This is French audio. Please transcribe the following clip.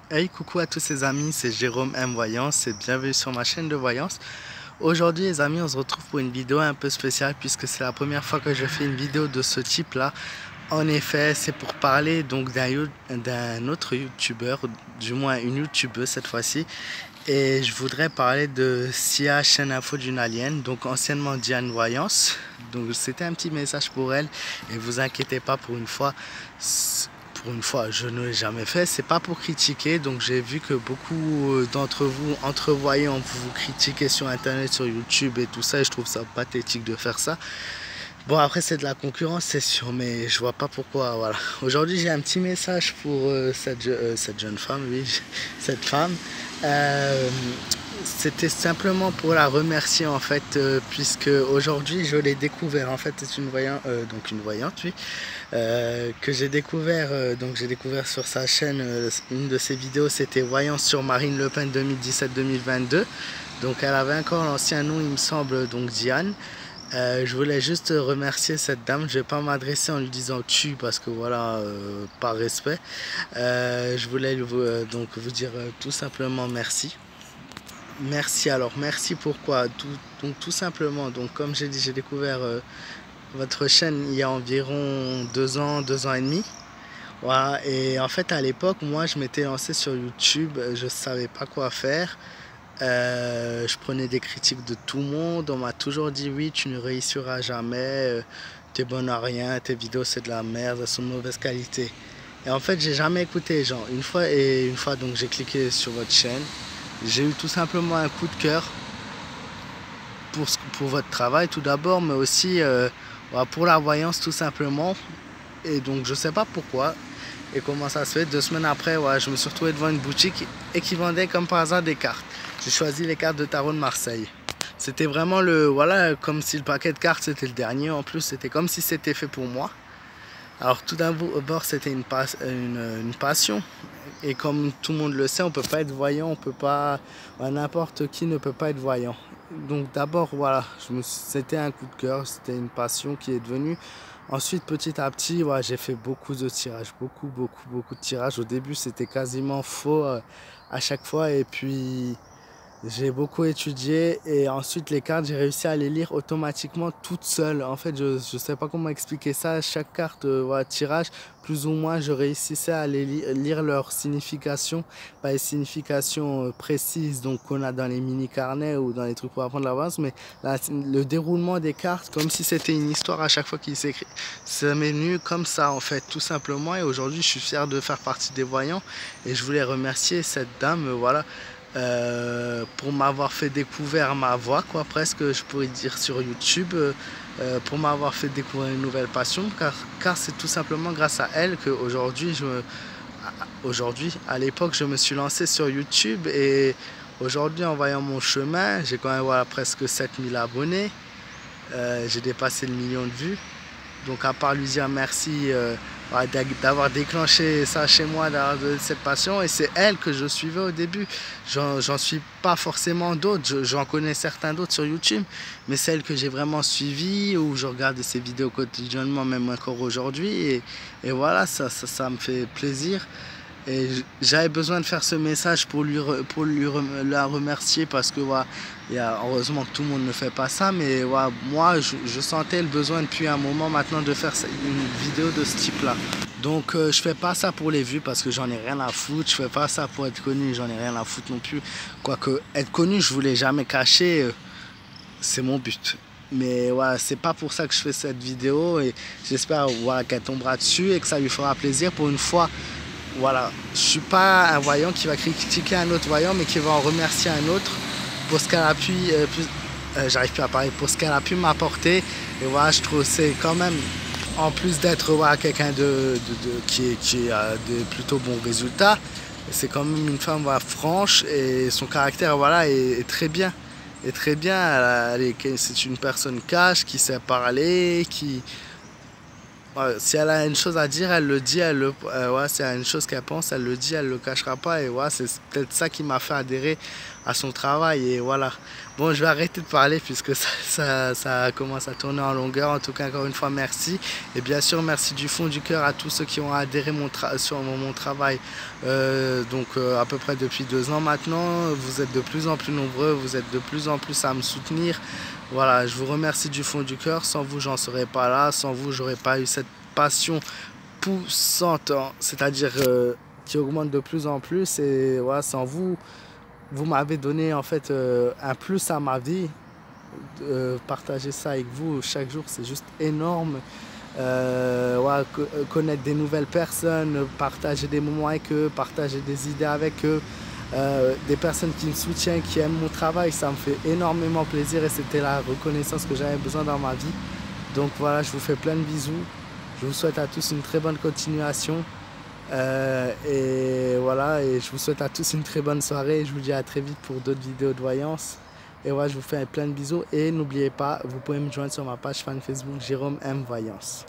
Hey, coucou à tous ces amis, c'est Jérôme M Voyance et bienvenue sur ma chaîne de voyance. Aujourd'hui les amis, on se retrouve pour une vidéo un peu spéciale puisque c'est la première fois que je fais une vidéo de ce type là. En effet, c'est pour parler donc d'un autre youtubeur, du moins une youtubeuse cette fois-ci. Et je voudrais parler de Sia, chaîne info d'une alien, donc anciennement Diane Voyance. Donc c'était un petit message pour elle et vous inquiétez pas, pour une fois je ne l'ai jamais fait, c'est pas pour critiquer. Donc j'ai vu que beaucoup d'entre vous, entre voyants, vous critiquez sur internet, sur YouTube et tout ça, et je trouve ça pathétique de faire ça. Bon, après c'est de la concurrence c'est sûr, mais je vois pas pourquoi. Voilà, aujourd'hui j'ai un petit message pour cette jeune femme, oui, cette femme. Euh, C'était simplement pour la remercier en fait, puisque aujourd'hui je l'ai découvert. En fait, c'est donc une voyante, oui, que j'ai découvert. Donc j'ai découvert sur sa chaîne, une de ses vidéos, c'était Voyance sur Marine Le Pen 2017-2022. Donc elle avait encore l'ancien nom, il me semble, donc Diane. Je voulais juste remercier cette dame. Je vais pas m'adresser en lui disant tu parce que voilà, par respect. Je voulais donc vous dire tout simplement merci. Merci. Alors merci pourquoi donc tout simplement. Donc comme j'ai dit, j'ai découvert votre chaîne il y a environ 2 ans, 2 ans et demi. Voilà. Et en fait à l'époque, moi je m'étais lancé sur YouTube. Je savais pas quoi faire. Je prenais des critiques de tout le monde. On m'a toujours dit oui, tu ne réussiras jamais, t'es bonne à rien, tes vidéos c'est de la merde, elles sont de mauvaise qualité. Et en fait, j'ai jamais écouté les gens. Une fois donc j'ai cliqué sur votre chaîne. J'ai eu tout simplement un coup de cœur pour votre travail tout d'abord, mais aussi voilà, pour la voyance tout simplement. Et donc je sais pas pourquoi et comment ça se fait. 2 semaines après, ouais, je me suis retrouvé devant une boutique et qui vendait comme par hasard des cartes. J'ai choisi les cartes de tarot de Marseille. C'était vraiment voilà, comme si le paquet de cartes c'était le dernier. En plus, c'était comme si c'était fait pour moi. Alors tout d'abord, c'était une passion. Et comme tout le monde le sait, on peut pas être voyant, on peut pas, n'importe qui ne peut pas être voyant. Donc d'abord, voilà, c'était un coup de cœur, c'était une passion qui est devenue. Ensuite, petit à petit, ouais, j'ai fait beaucoup de tirages, beaucoup de tirages. Au début, c'était quasiment faux à chaque fois. Et puis, j'ai beaucoup étudié et ensuite les cartes, j'ai réussi à les lire automatiquement toutes seules. En fait, je ne sais pas comment expliquer ça. Chaque carte, voilà, tirage, plus ou moins, je réussissais à lire leur signification, pas les significations précises donc qu'on a dans les mini carnets ou dans les trucs pour apprendre l'avance, mais le déroulement des cartes, comme si c'était une histoire à chaque fois qu'il s'écrit. Ça m'est venu comme ça en fait, tout simplement. Et aujourd'hui, je suis fier de faire partie des voyants et je voulais remercier cette dame, voilà, pour m'avoir fait découvrir ma voix, quoi, presque, je pourrais dire, sur YouTube, pour m'avoir fait découvrir une nouvelle passion, car c'est tout simplement grâce à elle qu'aujourd'hui, à l'époque, je me suis lancé sur YouTube et aujourd'hui, en voyant mon chemin, j'ai quand même voilà, presque 7000 abonnés, j'ai dépassé le million de vues. Donc à part lui dire merci d'avoir déclenché ça chez moi, d'avoir de cette passion, et c'est elle que je suivais au début. J'en suis pas forcément d'autres, j'en connais certains d'autres sur YouTube, mais celle que j'ai vraiment suivie, où je regarde ses vidéos quotidiennement, même encore aujourd'hui, et voilà, ça me fait plaisir. Et j'avais besoin de faire ce message pour la remercier parce que voilà, heureusement que tout le monde ne fait pas ça, mais voilà, moi je sentais le besoin depuis un moment maintenant de faire une vidéo de ce type là. Donc je fais pas ça pour les vues parce que j'en ai rien à foutre, je fais pas ça pour être connu, j'en ai rien à foutre non plus. Quoique être connu, je voulais jamais cacher, c'est mon but. Mais voilà, c'est pas pour ça que je fais cette vidéo et j'espère voilà, qu'elle tombera dessus et que ça lui fera plaisir pour une fois. Voilà, je suis pas un voyant qui va critiquer un autre voyant, mais qui va en remercier un autre pour ce qu'elle a pu, j'arrive plus à parler, pour ce qu'elle a pu m'apporter. Et voilà, je trouve c'est quand même, en plus d'être voilà, quelqu'un qui a de plutôt bons résultats, c'est quand même une femme voilà, franche et son caractère voilà, est très bien. Est très bien, c'est une personne cash, qui sait parler, qui, ouais, si elle a une chose à dire, elle le dit, ouais, si elle a une chose qu'elle pense, elle le dit, elle le cachera pas. Et voilà, c'est peut-être ça qui m'a fait adhérer à son travail. Et voilà. Bon, je vais arrêter de parler puisque ça commence à tourner en longueur. En tout cas, encore une fois, merci. Et bien sûr, merci du fond du cœur à tous ceux qui ont adhéré sur mon travail. À peu près depuis 2 ans maintenant. Vous êtes de plus en plus nombreux, vous êtes de plus en plus à me soutenir. Voilà, je vous remercie du fond du cœur. Sans vous, j'en serais pas là. Sans vous, j'aurais pas eu cette passion poussante, hein, c'est-à-dire qui augmente de plus en plus. Et voilà, sans vous, vous m'avez donné en fait un plus à ma vie. Partager ça avec vous chaque jour, c'est juste énorme. Ouais, connaître des nouvelles personnes, partager des moments avec eux, partager des idées avec eux, des personnes qui me soutiennent, qui aiment mon travail, ça me fait énormément plaisir et c'était la reconnaissance que j'avais besoin dans ma vie. Donc voilà, je vous fais plein de bisous. Je vous souhaite à tous une très bonne continuation. Et voilà, et je vous souhaite à tous une très bonne soirée. Je vous dis à très vite pour d'autres vidéos de voyance. Et voilà, je vous fais plein de bisous. Et n'oubliez pas, vous pouvez me joindre sur ma page fan Facebook Jérôme M Voyance.